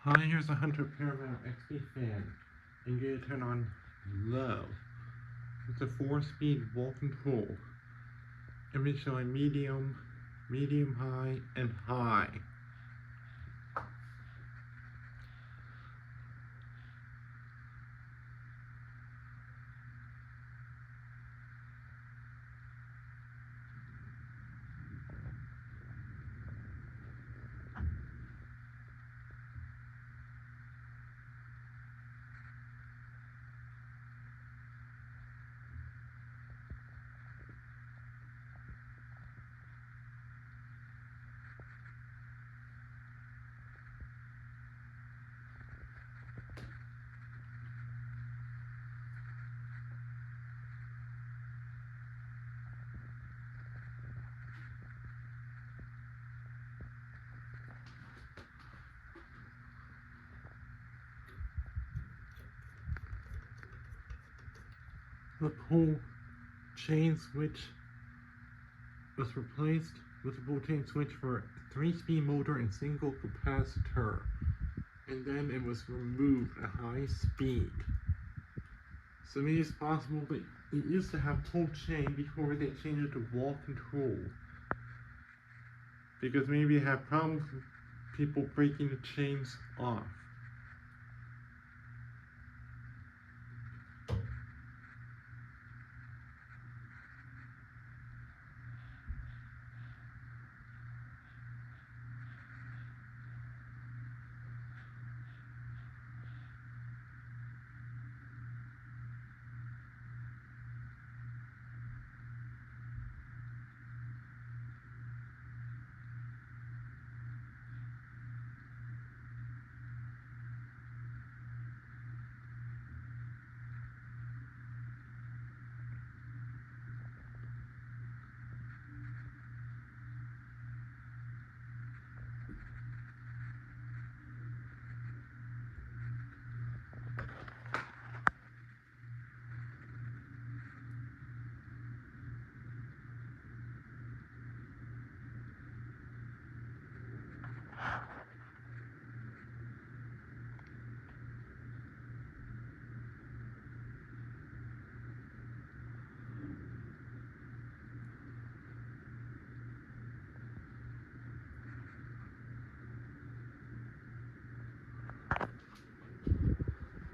Hi, here's a Hunter Paramount XP fan, and you're gonna turn on low. It's a 4-speed wall control. Image showing medium, medium high, and high. The pull chain switch was replaced with a pull chain switch for a 3-speed motor and single capacitor, and then it was removed at high speed. So maybe it's possible that it used to have pull chain before they changed it to wall control. Because maybe they have problems with people breaking the chains off.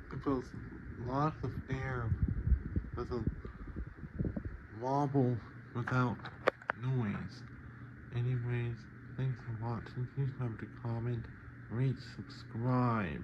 It feels lots of air doesn't wobble without noise. Anyways, thanks for watching. Please remember to comment, rate, subscribe.